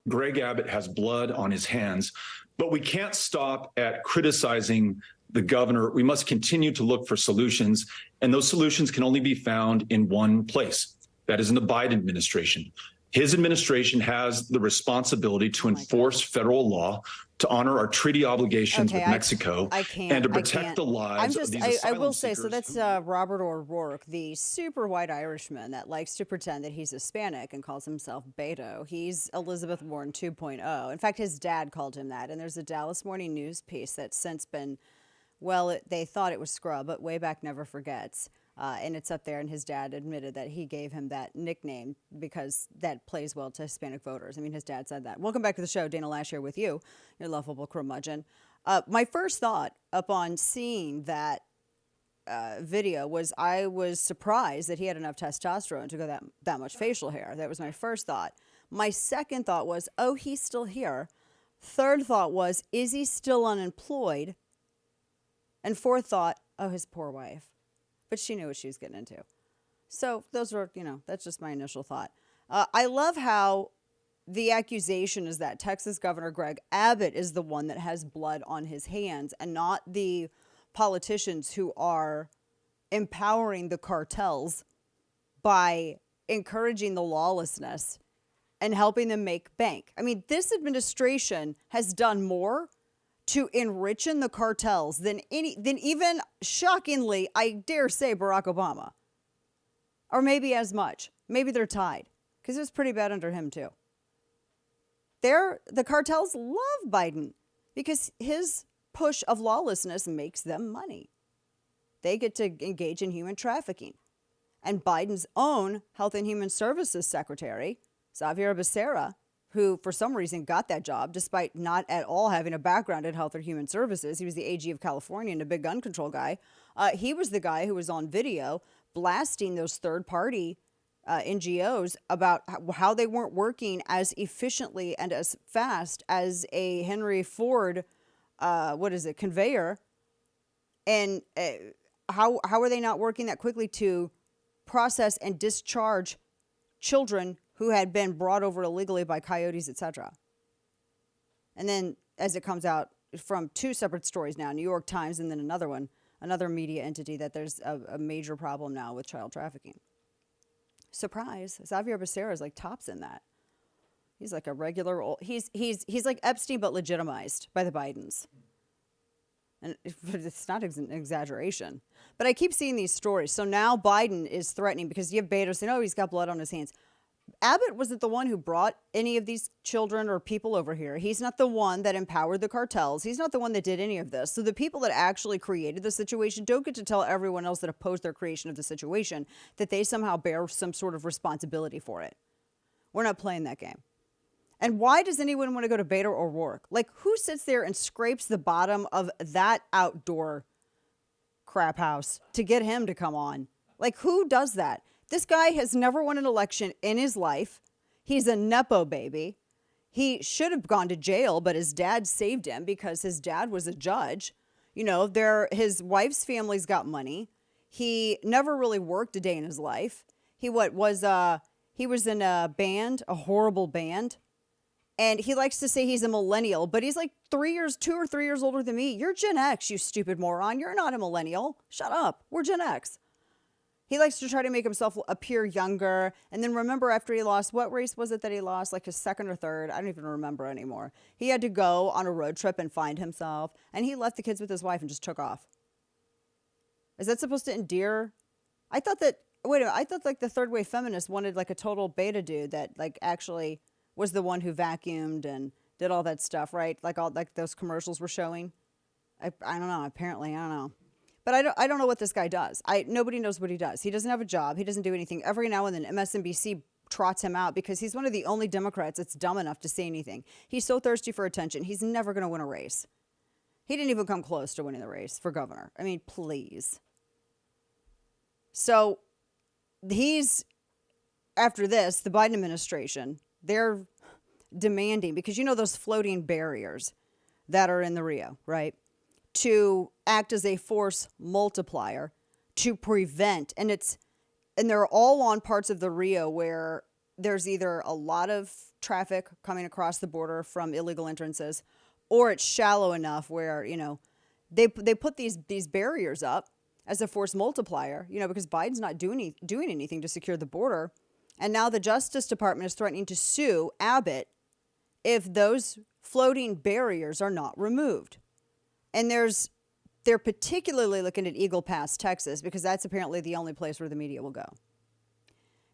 Greg Abbott has blood on his hands, but we can't stop at criticizing the governor. We must continue to look for solutions, and those solutions can only be found in one place. That is in the Biden administration. His administration has the responsibility to enforce federal law, to honor our treaty obligations with Mexico, and to protect the lives of these asylum seekers. I will say, so that's Robert O'Rourke, the super white Irishman that likes to pretend that he's Hispanic and calls himself Beto. He's Elizabeth Warren 2.0. In fact, his dad called him that. And there's a Dallas Morning News piece that's since been, well, they thought it was scrub, but way back never forgets. And it's up there, and his dad admitted that he gave him that nickname because that plays well to Hispanic voters. I mean, his dad said that. Welcome back to the show. Dana Lash here with you, your lovable curmudgeon. My first thought upon seeing that video was I was surprised that he had enough testosterone to go that much facial hair. That was my first thought. My second thought was, oh, he's still here. Third thought was, is he still unemployed? And fourth thought, oh, his poor wife. But she knew what she was getting into. So those were, that's just my initial thought. I love how the accusation is that Texas Governor Greg Abbott is the one that has blood on his hands and not the politicians who are empowering the cartels by encouraging the lawlessness and helping them make bank. I mean, this administration has done more to enrich in the cartels than even, shockingly, I dare say, Barack Obama. Or maybe as much. Maybe they're tied. Because it was pretty bad under him, too. The cartels love Biden because his push of lawlessness makes them money. They get to engage in human trafficking. And Biden's own Health and Human Services Secretary, Xavier Becerra, who for some reason got that job despite not at all having a background in health or human services. He was the AG of California and a big gun control guy. He was the guy who was on video blasting those third-party NGOs about how they weren't working as efficiently and as fast as a Henry Ford, conveyor. And how are they not working that quickly to process and discharge children who had been brought over illegally by coyotes, etc. And then, as it comes out from two separate stories now, New York Times and then another one, another media entity, that there's a major problem now with child trafficking. Surprise, Xavier Becerra is like tops in that. He's like a regular old, he's like Epstein but legitimized by the Bidens. And it's not an exaggeration. But I keep seeing these stories. So now Biden is threatening because you have Beto saying, oh, he's got blood on his hands. Abbott wasn't the one who brought any of these children or people over here. He's not the one that empowered the cartels. He's not the one that did any of this. So the people that actually created the situation don't get to tell everyone else that opposed their creation of the situation that they somehow bear some sort of responsibility for it. We're not playing that game. And why does anyone want to go to Beto O'Rourke? Like, who sits there and scrapes the bottom of that outdoor crap house to get him to come on? Like, who does that? This guy has never won an election in his life. He's a Nepo baby. He should have gone to jail, but his dad saved him because his dad was a judge. His wife's family's got money. He never really worked a day in his life. He was in a band, a horrible band. And he likes to say he's a millennial, but he's like 2 or 3 years older than me. You're Gen X, you stupid moron. You're not a millennial. Shut up. We're Gen X. He likes to try to make himself appear younger. And then remember, after he lost, what race was it that he lost? Like his second or third? I don't even remember anymore. He had to go on a road trip and find himself. And he left the kids with his wife and just took off. Is that supposed to endear? I thought like the third wave feminists wanted like a total beta dude that like actually was the one who vacuumed and did all that stuff, right? Like those commercials were showing. I don't know. Apparently, I don't know. But I don't know what this guy does. Nobody knows what he does. He doesn't have a job. He doesn't do anything. Every now and then MSNBC trots him out because he's one of the only Democrats that's dumb enough to say anything. He's so thirsty for attention. He's never going to win a race. He didn't even come close to winning the race for governor. I mean, please. So after this, the Biden administration, they're demanding, because those floating barriers that are in the Rio, right? To act as a force multiplier to prevent, and they're all on parts of the Rio where there's either a lot of traffic coming across the border from illegal entrances, or it's shallow enough where, they put these barriers up as a force multiplier, because Biden's not doing anything to secure the border. And now the Justice Department is threatening to sue Abbott if those floating barriers are not removed. And they're particularly looking at Eagle Pass, Texas, because that's apparently the only place where the media will go.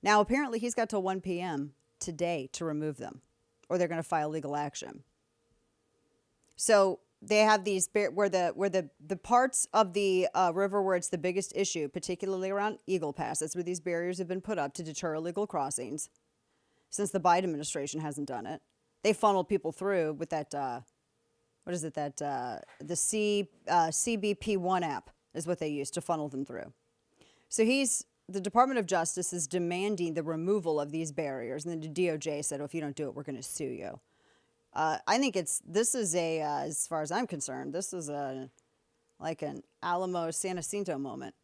Now, apparently he's got till 1 p.m. today to remove them, or they're going to file legal action. So they have these where the parts of the river where it's the biggest issue, particularly around Eagle Pass, that's where these barriers have been put up to deter illegal crossings. Since the Biden administration hasn't done it, they funneled people through with that. What is it? The CBP1 app is what they use to funnel them through. So the Department of Justice is demanding the removal of these barriers, and then the DOJ said, "Well, if you don't do it, we're going to sue you." I think this is as far as I'm concerned, this is like an Alamo San Jacinto moment.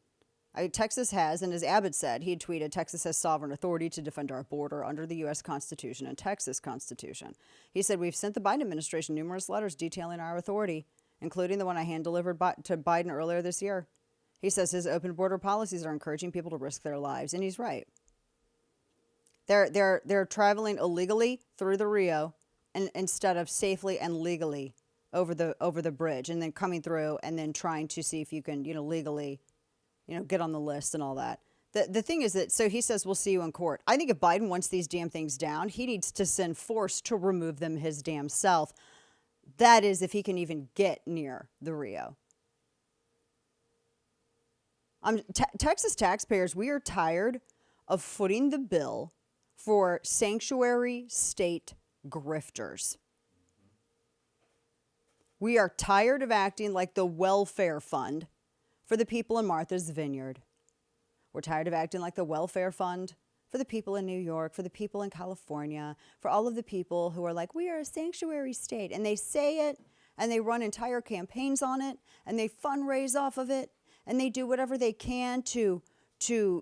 Texas has, and as Abbott said, he had tweeted, Texas has sovereign authority to defend our border under the U.S. Constitution and Texas Constitution. He said, we've sent the Biden administration numerous letters detailing our authority, including the one I hand-delivered to Biden earlier this year. He says his open border policies are encouraging people to risk their lives, and he's right. They're traveling illegally through the Rio and instead of safely and legally over the bridge, and then coming through and then trying to see if you can, legally, get on the list and all that. The thing is that, so he says, we'll see you in court. I think if Biden wants these damn things down, he needs to send force to remove them his damn self. That is, if he can even get near the Rio. Texas taxpayers, we are tired of footing the bill for sanctuary state grifters. We are tired of acting like the welfare fund for the people in Martha's Vineyard. We're tired of acting like the welfare fund for the people in New York, for the people in California, for all of the people who are like, we are a sanctuary state. And they say it, and they run entire campaigns on it, and they fundraise off of it, and they do whatever they can to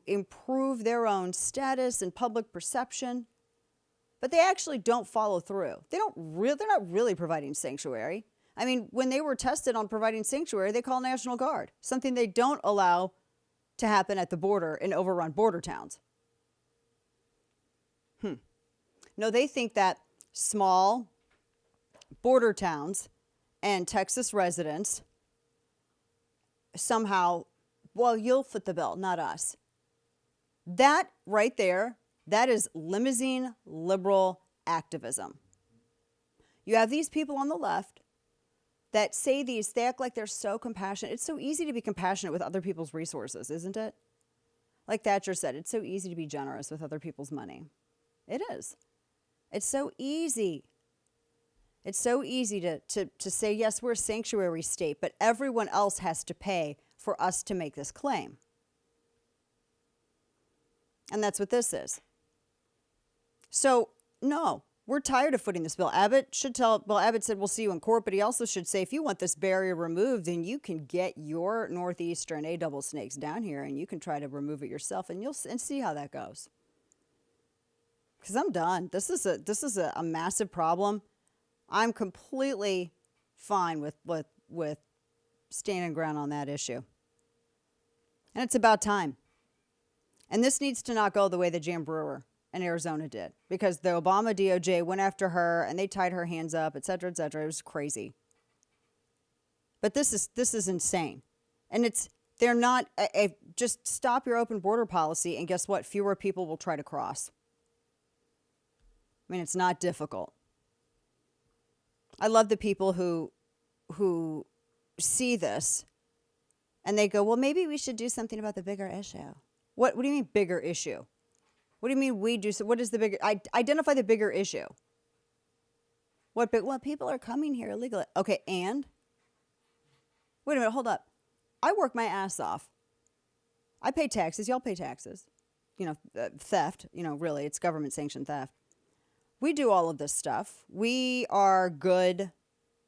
improve their own status and public perception. But they actually don't follow through. They're not really providing sanctuary. I mean, when they were tested on providing sanctuary, they call National Guard, something they don't allow to happen at the border in overrun border towns. No, they think that small border towns and Texas residents somehow, well, you'll foot the bill, not us. That right there, that is limousine liberal activism. You have these people on the left that they act like they're so compassionate. It's so easy to be compassionate with other people's resources, isn't it? Like Thatcher said, it's so easy to be generous with other people's money. It is. It's so easy. It's so easy to say, yes, we're a sanctuary state, but everyone else has to pay for us to make this claim. And that's what this is. So, no, we're tired of footing this bill. Abbott said, we'll see you in court, but he also should say, if you want this barrier removed, then you can get your northeastern A-double snakes down here and you can try to remove it yourself, and and see how that goes. Because I'm done. This is a massive problem. I'm completely fine with standing ground on that issue. And it's about time. And this needs to not go the way that Jan Brewer in Arizona did, because the Obama DOJ went after her and they tied her hands up, et cetera, et cetera. It was crazy. But this is insane. And they're not, just stop your open border policy and guess what? Fewer people will try to cross. I mean, it's not difficult. I love the people who see this and they go, well, maybe we should do something about the bigger issue. What do you mean bigger issue? What do you mean we do? So what is the bigger? Identify the bigger issue. Well, people are coming here illegally. Okay, and? Wait a minute, hold up. I work my ass off. I pay taxes. Y'all pay taxes. Theft, really, it's government sanctioned theft. We do all of this stuff. We are good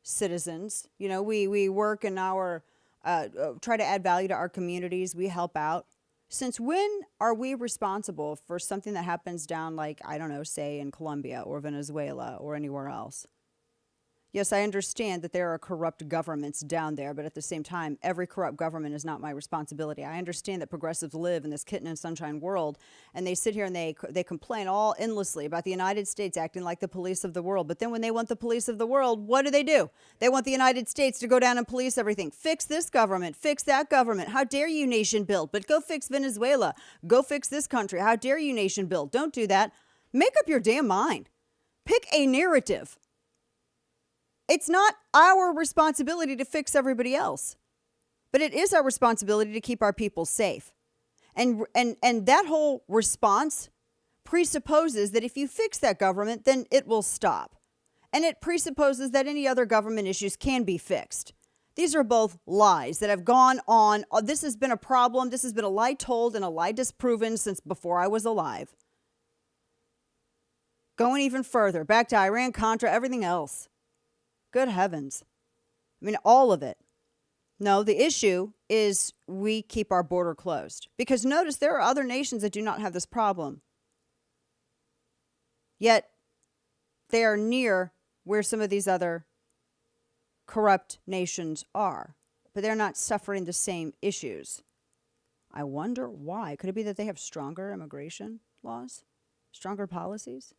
citizens. We work in our, try to add value to our communities. We help out. Since when are we responsible for something that happens down, like, I don't know, say in Colombia or Venezuela or anywhere else? Yes, I understand that there are corrupt governments down there, but at the same time, every corrupt government is not my responsibility. I understand that progressives live in this kitten and sunshine world, and they sit here and they complain all endlessly about the United States acting like the police of the world. But then when they want the police of the world, what do? They want the United States to go down and police everything. Fix this government. Fix that government. How dare you, nation build? But go fix Venezuela. Go fix this country. How dare you, nation build? Don't do that. Make up your damn mind. Pick a narrative. It's not our responsibility to fix everybody else, but it is our responsibility to keep our people safe. And that whole response presupposes that if you fix that government, then it will stop. And it presupposes that any other government issues can be fixed. These are both lies that have gone on. This has been a problem. This has been a lie told and a lie disproven since before I was alive. Going even further, back to Iran, Contra, everything else. Good heavens. I mean, all of it. No, the issue is we keep our border closed. Because notice there are other nations that do not have this problem. Yet they are near where some of these other corrupt nations are. But they're not suffering the same issues. I wonder why. Could it be that they have stronger immigration laws? Stronger policies?